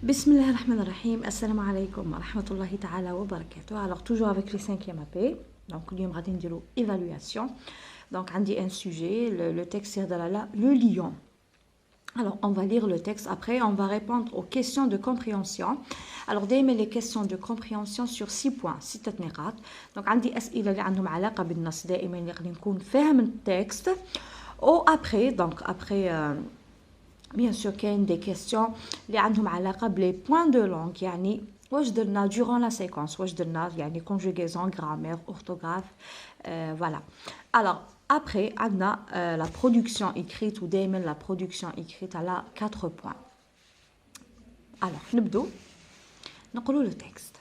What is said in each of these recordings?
Bismillahirrahmanirrahim. Assalamu alaikum wa rahmatullahi ta'ala wa barakatuh. Alors, toujours avec les 5e AP. Donc, nous allons dire évaluation. Donc, on dit un sujet. Le texte, c'est le lion. Alors, on va lire le texte. Après, on va répondre aux questions de compréhension. Alors, دايما les questions de compréhension sur 6 points, 6 نقاط. Donc, عندي أسئلة اللي عندهم علاقة بالنص دائما اللي نكون فاهم التكست. Ou après, donc après, bien sûr qu'il y a des questions اللي عندهم علاقة بلي points de langue. يعني واش درنا durant la séquence, واش درنا يعني conjugaison, grammaire, orthographe, voilà. Alors, après, on a la production écrite ou دائما la production écrite à la 4 points. Alors, نبدو نقولوا le texte.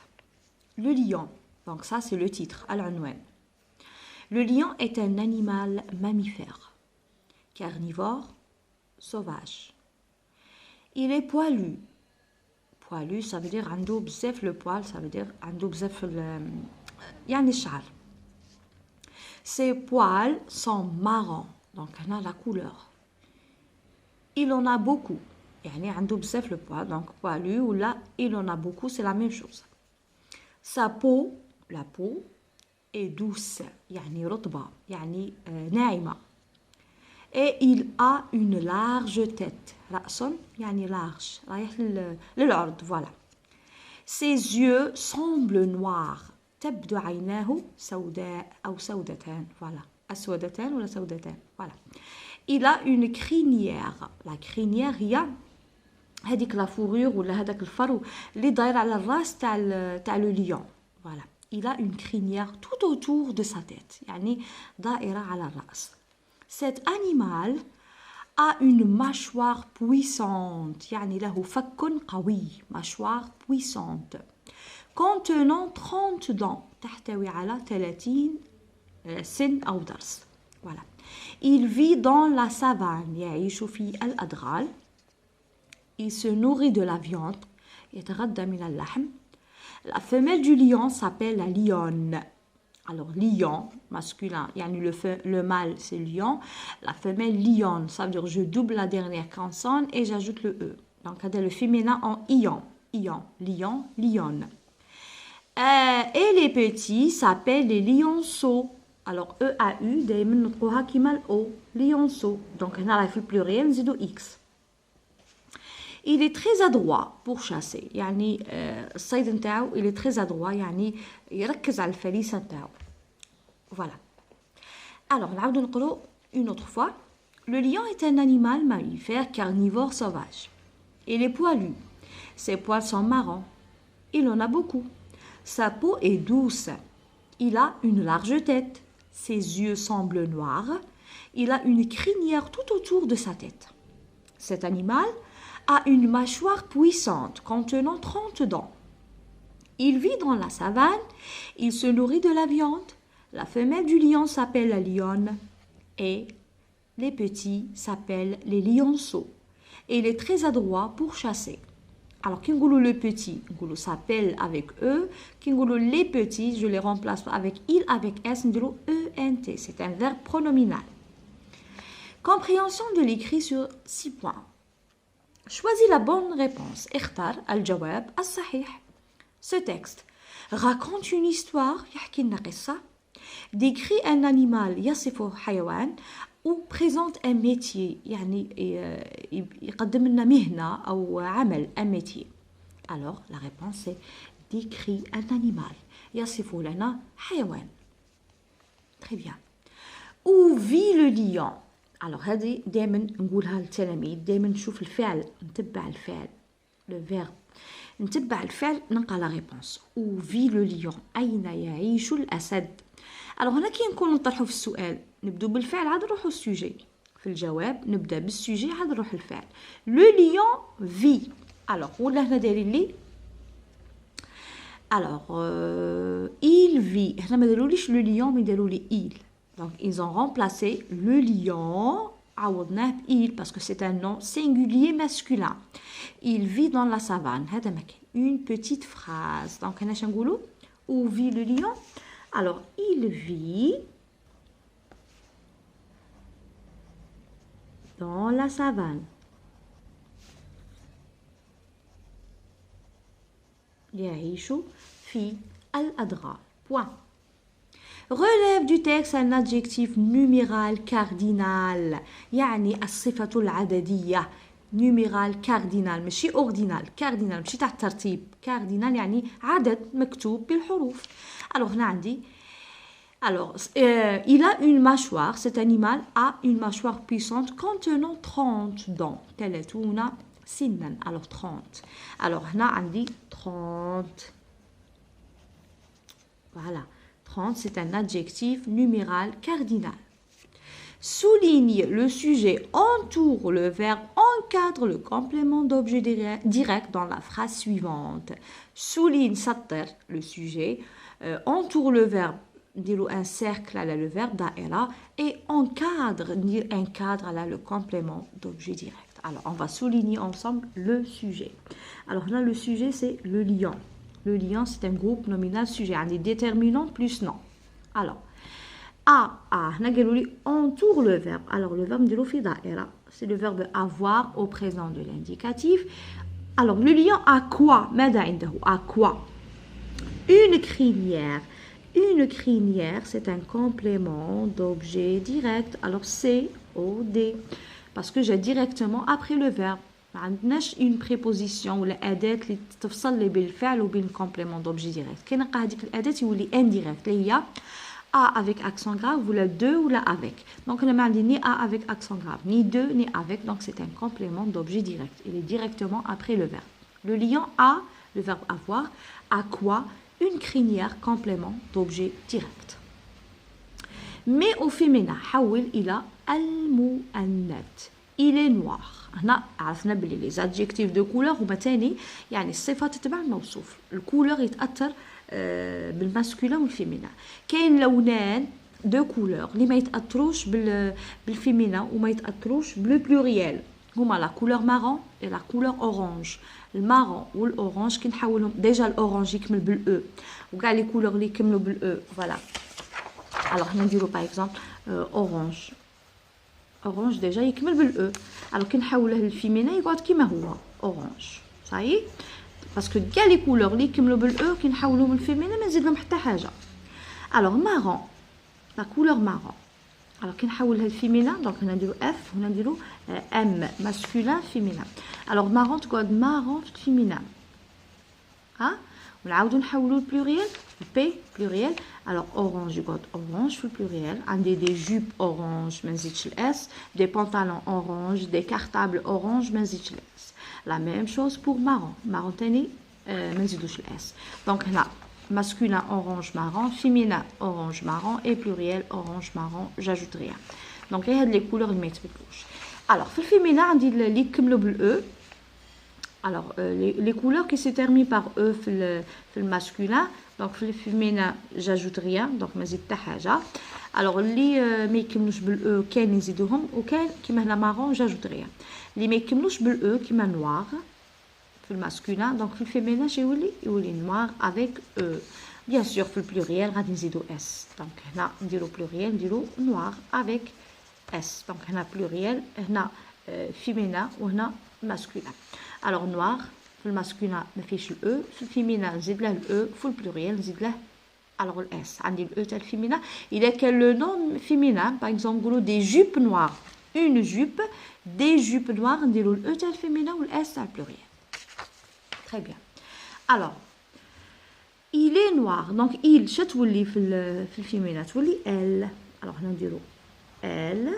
Le lion, donc ça c'est le titre, العنوان. Le lion est un animal mammifère, carnivore, sauvage. Il est poilu. Poilu, ça veut dire عنده بزاف le poil, ça veut dire عنده بزاف يعني الشعر. Ses poils sont marrons, donc on a la couleur. Il en a beaucoup. يعني عنده بزاف le poil, donc poilu ou là il en a beaucoup, c'est la même chose. Sa peau, la peau, est douce, يعني رطبة, يعني ناعمة. Et il a une large tête. رأس يعني large, رايح للعرض, voilà. Ses yeux semblent noirs. تبدو عيناه سوداء أو سودتان, voilà. أسودتان ولا سودتان, voilà. Il a une crinière. La crinière هي هذيك la fourrure ولا هذاك الفرو اللي داير على الراس تاع le lion, voilà. Il a une crinière tout autour de sa tête, يعني دائرة على الرأس. Cet animal a une mâchoire puissante, يعني له فك قوي, mâchoire puissante, contenant 30 dents, تحتوي على 30 سن أو ضرس, voilà. Il vit dans la savane, يعيش في الأدغال. Il se nourrit de la viande, يتغذى من اللحم. La femelle du lion s'appelle la lionne. Alors, lion, masculin, le mâle, c'est lion. La femelle, lionne, ça veut dire je double la dernière consonne et j'ajoute le E. Donc, le féminin en ion. Ion, lion, lionne. Et les petits s'appellent les lionceaux. Alors, E-A-U, دايما نطقوها كيما الأو, lionceaux. Donc, هنا في pluriel, نزيدو X. Il est très adroit pour chasser. يعني الصيد نتاعو il est très adroit, يعني يركز على الفريسة نتاعو. Voilà. Alors, نعاودو نقولو une autre fois. Le lion est un animal mammifère carnivore sauvage. Il est poilu. Ses poils sont marrons. Il en a beaucoup. Sa peau est douce. Il a une large tête. Ses yeux semblent noirs. Il a une crinière tout autour de sa tête. Cet animal a une mâchoire puissante contenant 30 dents. Il vit dans la savane. Il se nourrit de la viande. La femelle du lion s'appelle la lionne et les petits s'appellent les lionceaux. Et il est très adroit pour chasser. Alors, qui ngoulou le petit, ngoulou s'appelle avec E. Qui ngoulou les petits, je les remplace avec il, avec S, ngoulou ENT. C'est un verbe pronominal. Compréhension de l'écrit sur 6 points. Choisis la bonne réponse. اختار الجواب الصحيح. Ce texte raconte une histoire, يحكي لنا قصة, décrit un animal, يصفه حيوان, ou présente un métier, يعني يقدم لنا مهنة أو عمل, un métier. Alors, la réponse est décrit un animal, يصفه لنا حيوان. Très bien. Où vit le lion? Alors, هذه دائما نقولها للتلاميذ, دائما نشوف الفعل, نتبع الفعل, le verbe. نتبع الفعل نلقى لا ريبونس. Où vit le lion? أين يعيش الأسد؟ Alors هنا كي نكون نطرحوا في السؤال نبدو بالفعل عاد نروحوا السوجي. في الجواب نبدا بالسوجي عاد نروح الفعل. Le lion vit. Alors ولا هنا دايرين لي. Alors il vit. هنا ما داروليش le lion mais داروا لي il. Donc ils ont remplacé le lion عوضناه il parce que c'est un nom singulier masculin. Il vit dans la savane. هذا مكان. Une petite phrase. Donc هنا شنقولوا où vit le lion? Alors il vit dans la savane. يعيش في الأدغال. Point. Relève du texte un adjectif numéral cardinal يعني الصفة العددية. numéral cardinal ماشي ordinal. cardinal ماشي تاع الترتيب. cardinal يعني عدد مكتوب بالحروف. alors هنا عندي alors il a une mâchoire. Cet animal a une mâchoire puissante contenant 30 dents. 30 سنا. alors 30. alors هنا عندي 30. voilà. 30, c'est un adjectif numéral cardinal. Souligne le sujet, entoure le verbe, encadre le complément d'objet direct dans la phrase suivante. Souligne, satter, le sujet, entoure le verbe, dire un cercle à le verbe da'ira, et encadre, dire un cadre à le complément d'objet direct. Alors, on va souligner ensemble le sujet. Alors là, le sujet, c'est le lion. Le lion, c'est un groupe nominal sujet. Un déterminant plus nom. Alors, entoure le verbe. Alors, le verbe c'est le verbe avoir au présent de l'indicatif. Alors, le lion a quoi? À quoi? Une crinière. Une crinière, c'est un complément d'objet direct. Alors, C-O-D. Parce que j'ai directement après le verbe. ما عندناش une préposition ولا أداة اللي تفصل لي بالفعل وبين complément d'objet direct. كي نلقى هذيك الأداة يولي indirect اللي هي A avec accent grave ولا de ولا avec. Donc أنا ما عندي ni A avec accent grave, ni de, ni avec. Donc c'est un complément d'objet direct. Il est directement après le verbe. Le lion a, le verbe avoir, à quoi? Une crinière, complément d'objet direct. Mais au féminin, حول إلى المؤنث. Il est noir. هنا عرفنا بلي les adjectifs de couleur هما تاني يعني الصفة تتبع الموصوف. الكولور يتأثر بالماسكولين والفيمينا. كاين لونان دو كولور اللي ما يتأثروش بالفيمينا وما يتأثروش بالبلوريال. هما لا كولور مارون et la couleur orange. المارون والاورانج كي نحولهم ديجا الاورانج يكمل بالاو وكاع لي كولور اللي يكملوا بالاو فوالا. alors هنا نديرو باغ اكزومبل اورانج. اورانج ديجا يكمل بالاو. alors كي نحولوه للفيمينا يقعد كيما هو اورانج. صايي باسكو كاع لي كولور اللي يكملوا بالاو كي نحولوهم للفيمينا ما نزيد لهم حتى حاجه. alors مارون لا كولور مارون. alors كي نحولها للفيمينا دونك هنا نديرو اف هنا نديرو ام ماسكولين فيمينا. alors مارون تقعد مارون في الفيمينا ها ونعاودو نحولو البلوريال بي بلوريال. alors orange يقعد orange في البلوريال. عندي دي جوب orange ما نزيدش الاس. دي بونطالون orange دي كارطابل orange ما نزيدش الاس. la même chose pour marron. marron تاني ما نزيدوش الاس. دونك هنا masculin orange marron, féminin orange marron et pluriel orange marron, j'ajoute rien. Donc il y a les couleurs اللي ما يتبدلوش. alors في الفيمينا عندي اللي يكملوا بالاو. alors les couleurs qui se terminent par e في الماسكولين. donc في الفيمينا j'ajoute rien donc ما نزيد حتى حاجه. alors اللي ما يكملوش بالاو كاين نزيدوهم وكاين كيما هنا مارون j'ajoute rien. اللي ما يكملوش بالاو كيما نوار في الماسكولين دونك في الفيمينا يولي نوار افيك او. بيان سور في البلوريال غادي نزيدو اس. دونك هنا نديرو بلوريال نديرو نوار افيك اس. دونك هنا بلوريال هنا فيمينا وهنا ماسكولين. الوغ نوار في الماسكولين ما فيش الاو. في الفيمينا نزيد له الاو. في البلوريال نزيد له الوغ الاس. عندي الاو تاع الفيمينا اذا كان لو نون فيمينا باغ اكزومبل نقولو دي جوب نوار اون جوب دي جوب نوار نديرو الاو تاع الفيمينا والاس تاع البلوريال. Très bien. Alors, il est noir. Donc, il, chatwouli في الفيمينا تولي elle. Alors, on نديرو elle.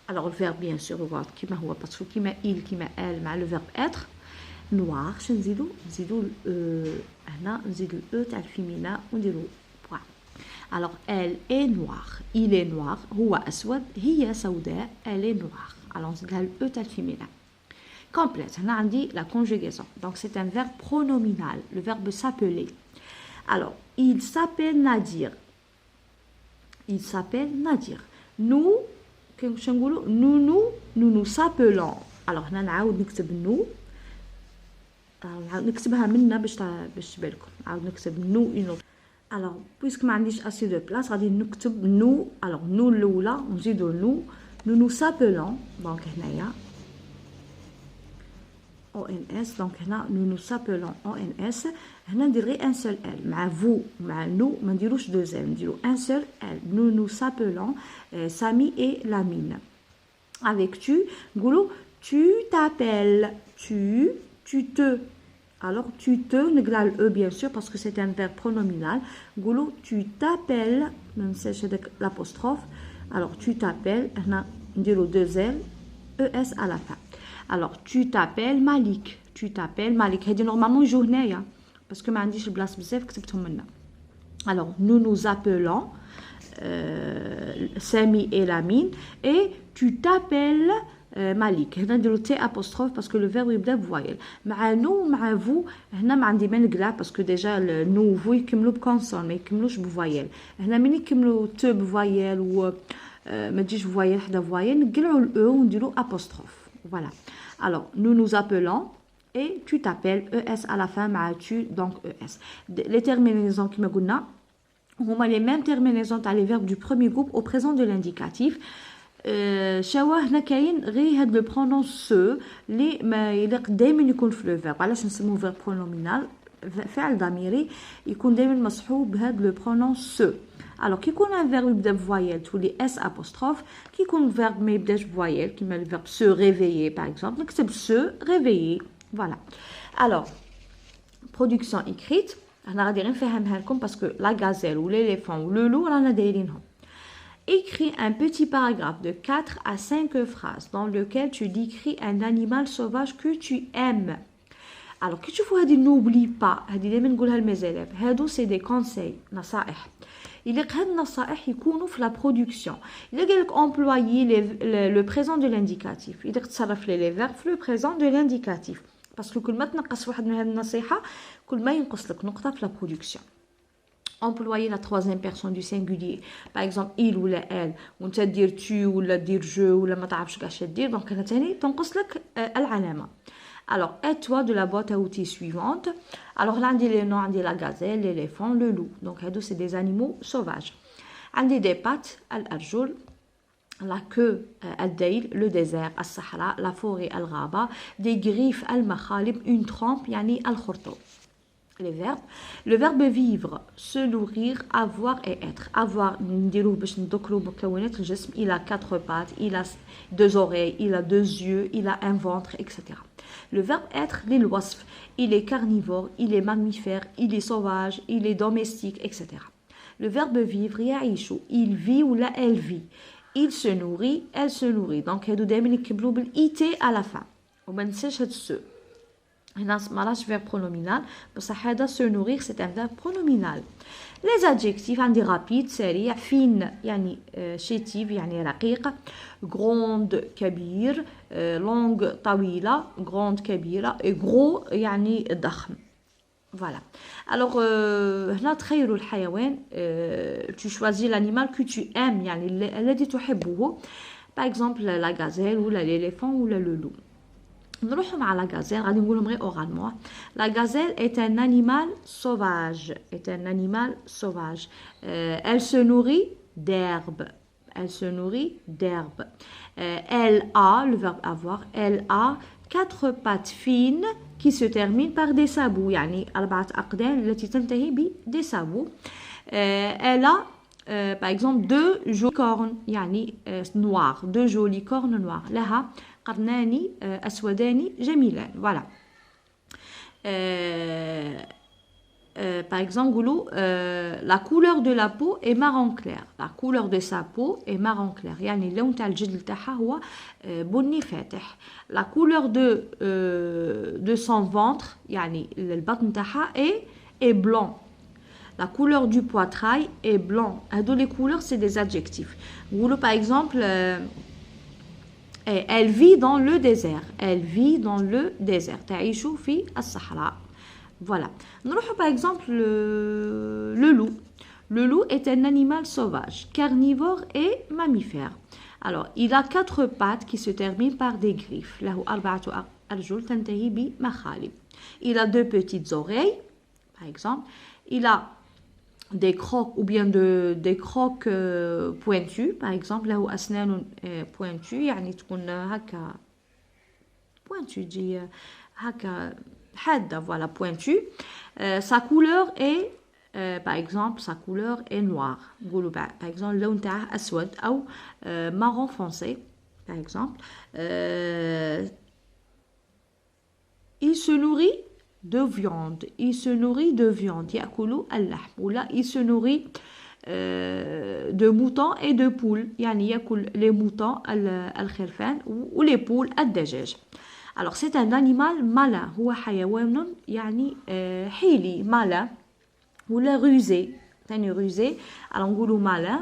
Alors, le verbe, bien sûr, regarde, كيما هو parce que كيما il, كيما elle, مع le verbe être. noir, شنو نزيدو؟ نزيدو هنا نزيدو e تاع الفيمينا ونديرو point. Alors, elle est noire. Il est noir. هو أسود. هي سوداء. Elle est noire. Alors, نزيدها e تاع الفيمينا. complète. On a dit la conjugaison. Donc, c'est un verbe pronominal. Le verbe s'appeler. Alors, il s'appelle Nadir. Il s'appelle Nadir. Nous, nous s'appelons. Alors, on a نكتب nous. نكتبها منا باش تبالكم. نعاود نكتب nous une autre. Alors, puisque ما عنديش assez de place, غادي نكتب nous. Alors, nous الأولى نزيدو nous. Nous nous s'appelons. Donc, هنايا ONS. Donc là, nous nous appelons ONS. On dirait un seul L. مع vous, مع nous, ما نديروش deux L. نديرو un seul L. Nous nous appelons Sami et Lamine. Avec tu, نقولوا tu t'appelles, tu te. Alors tu te, نقلع le E bien sûr parce que c'est un verbe pronominal. نقولوا tu t'appelles, ما ننساش هذاك l'apostrophe. Alors tu t'appelles, هنا نديرو deux L, ES à la fin. Alors tu t'appelles Malik. Tu t'appelles Malik. هذه normalement يجوا هنايا parce que ما عنديش البلاص بزاف كتبتهم لنا. Alors nous nous appelons Sami et Lamine et tu t'appelles Malik. هنا نديرو T apostrophe parce que le verbe يبدا بفويل. مع nous مع vous هنا ما عندي ما نقلع parce que déjà nous vous يكملوا بكونسون ما يكملوش بفويل. هنا من يكملوا T بفويل و ما تجيش فويل حدا فويل نقلعوا ال E ونديرو apostrophe. Voilà. Alors nous nous appelons et tu t'appelles ES à la fin مع tu donc ES. Les terminaisons كما قلنا هما les mêmes terminaisons تاع les verbes du premier groupe au présent de l'indicatif. شوا هنا كاين غير هاد لو برونون سو اللي ما يليق دائما يكون في لو فيرب. علاش نسموه فيرب برونومينال فعل ضميري يكون دائما مصحوب بهاد لو برونون سو. alors كي يكون ان فيرب يبدا بفويل تولي اس apostrophe. كي يكون فيرب ما يبداش بفويل كيما الفيرب se réveiller par exemple نكتب se réveiller. voilà. alors production écrite انا غادي غير نفهمها لكم باسكو لا غازيل و ليليفون و لو لو رانا دايرينهم. Écris un petit paragraphe de 4 à 5 phrases dans lequel tu décris un animal sauvage que tu aimes. Alors, كي تشوفوا هذه n'oublie pas هذه دائما نقولها للمزالف هادو سي دي كونساي نصائح. يليق هاد النصائح يكونوا في لا برودكسيون. إلا قال لك employer le présent de l'indicatif يليق تصرف لي les verbes في le présent de l'indicatif باسكو كل ما تنقص واحد من هاد النصيحة كل ما ينقص لك نقطة في لا برودكسيون. employer la troisième personne du singulier par exemple il ou la elle وانت دير tu ولا دير je ولا ما تعرفش كاش دير دونك هنا ثاني تنقص لك العلامه. alors aide-toi de la boîte à outils suivante. alors là عندي les noms عندي la gazelle l'éléphant le loup donc هادو c'est des animaux sauvages. عندي des pattes الارجل la queue الديل le désert الصحراء la forêt الغابه des griffes المخالب une trompe يعني الخرطوم. les verbes. Le verbe vivre, se nourrir, avoir et être. Avoir, نديروه باش نذكروا مكونات الجسم. Il a 4 pattes, il a 2 oreilles, il a 2 yeux, il a un ventre, etc. Le verbe être, للوصف. Il est carnivore, il est mammifère, il est sauvage, il est domestique, etc. Le verbe vivre, يعيش. Il vit ou là elle vit. Il se nourrit, elle se nourrit. Donc هادو دائما يكملوا بالIT à la fin. وما ننساش هاد السو. هنا مالاش verbe pronominal بصح هذا se nourrir c'est un verbe pronominal. les adjectifs عندي rapide سريع fine يعني chétive يعني رقيق grande كبير longue طويلة grande كبيرة et gros يعني ضخم. voilà. alors هنا تخيلوا الحيوان tu choisis l'animal que tu aimes يعني الذي تحبه par exemple la gazelle ou l'éléphant ou le loup. نروحوا مع la gazelle غادي نقولهم غير oralement. La gazelle est un animal sauvage. Est un animal sauvage. Elle se nourrit d'herbe. Elle se nourrit d'herbe. Elle a, le verbe avoir, elle a 4 pattes fines qui se terminent par des sabots. يعني 4 أقدام التي تنتهي ب des sabots. Elle a par exemple 2 jolies cornes يعني noires. 2 jolies cornes noires. لها قرنان أسودان جميلان. voilà. par exemple نقولوا la couleur de la peau est marron clair. la couleur de sa peau est marron clair يعني اللون تاع الجلد تاعها هو بني فاتح. la couleur de son ventre يعني البطن تاعها est blanc. la couleur du poitrail est blanc. هادو les couleurs c'est des adjectifs. نقولوا par exemple elle vit dans le désert. Elle vit dans le désert. تعيش في الصحراء. voilà. نروحوا par exemple le loup. Le loup est un animal sauvage, carnivore et mammifère. alors il a 4 pattes qui se terminent par des griffes. له 4 أرجل تنتهي بمخالب. il a 2 petites oreilles par exemple. il a des crocs ou bien des crocs pointus par exemple. له أسنان pointues يعني تكون هكا pointu تجي هكا حادة, voilà, pointue. Sa couleur est par exemple sa couleur est noire. نقولوا par exemple اللون تاعه أسود أو marron foncé par exemple. Il se nourrit de viande. Il se nourrit de viande. يأكل اللحم. ولا il se nourrit de moutons et de poules. يعني يأكل les moutons الخرفان ou les poules الدجاج. Alors c'est un animal malin. هو حيوان يعني حيلي malin ولا rusé. ثاني rusé. Alors نقولوا malin.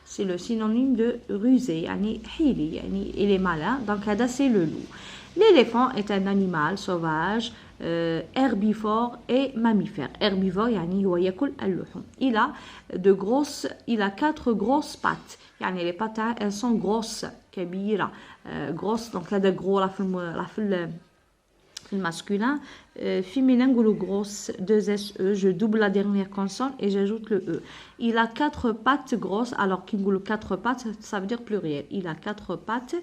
C'est le synonyme de rusé. يعني حيلي يعني il est malin. Donc هذا c'est le loup. L'éléphant est un animal sauvage, herbivore et mammifère. Herbivore يعني هو يأكل اللحوم. Il a 4 grosses pattes. يعني les pattes elles sont grosses, كبيرة, grosses. Donc هذا gros في masculin. Féminin نقولوا grosse, 2 SE. Je double la dernière consonne et j'ajoute le E. Il a 4 pattes grosses. Alors qu'il نقولوا 4 pattes, ça veut dire pluriel. Il a 4 pattes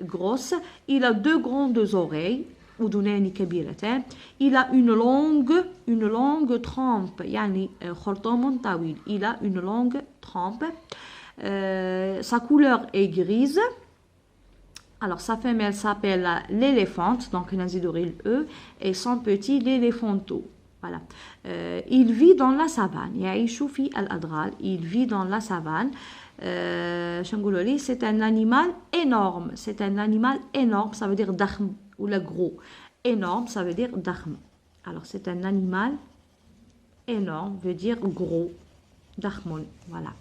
grosses. Il a 2 grandes oreilles. أذنان كبيرتان. Il a une longue trompe. يعني خرطوم طويل. Il a une longue trompe. Sa couleur est grise. Alors sa femelle s'appelle l'éléphante, donc on a le E, et son petit l'éléphanto. Voilà. Il vit dans la savane. يعيش في الأدغال. Il vit dans la savane. C'est un animal énorme. C'est un animal énorme, ça veut dire ضخم ou le gros. Énorme, ça veut dire ضخم. Alors c'est un animal énorme, veut dire gros. ضخم, voilà.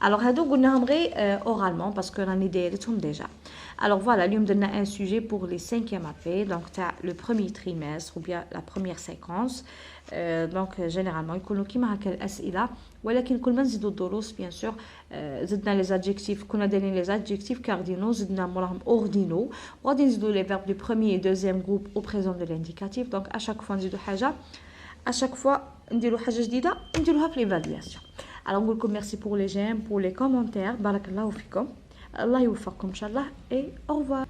Alors هادو قلناهم غير oralement parce que راني دايرتهم déjà. Alors voilà, اليوم درنا un sujet pour les 5e AP, donc تاع le premier trimestre ou bien la première séquence. Donc généralement يكونوا كيما هكا الأسئلة, ولكن كل ما نزيدوا الدروس bien sûr زدنا les adjectifs, كنا دايرين les adjectifs cardinaux, زدنا موراهم ordinaux, وغادي نزيدوا les verbes du premier et deuxième groupe au présent de l'indicatif. Donc à chaque fois نزيدوا حاجة, à chaque fois نديروا حاجة جديدة نديروها في l'évaluation. Alors, on vous remercie pour les j'aime, pour les commentaires. Barakallahu fikum. Allah يوفقكم إن شاء الله et au revoir.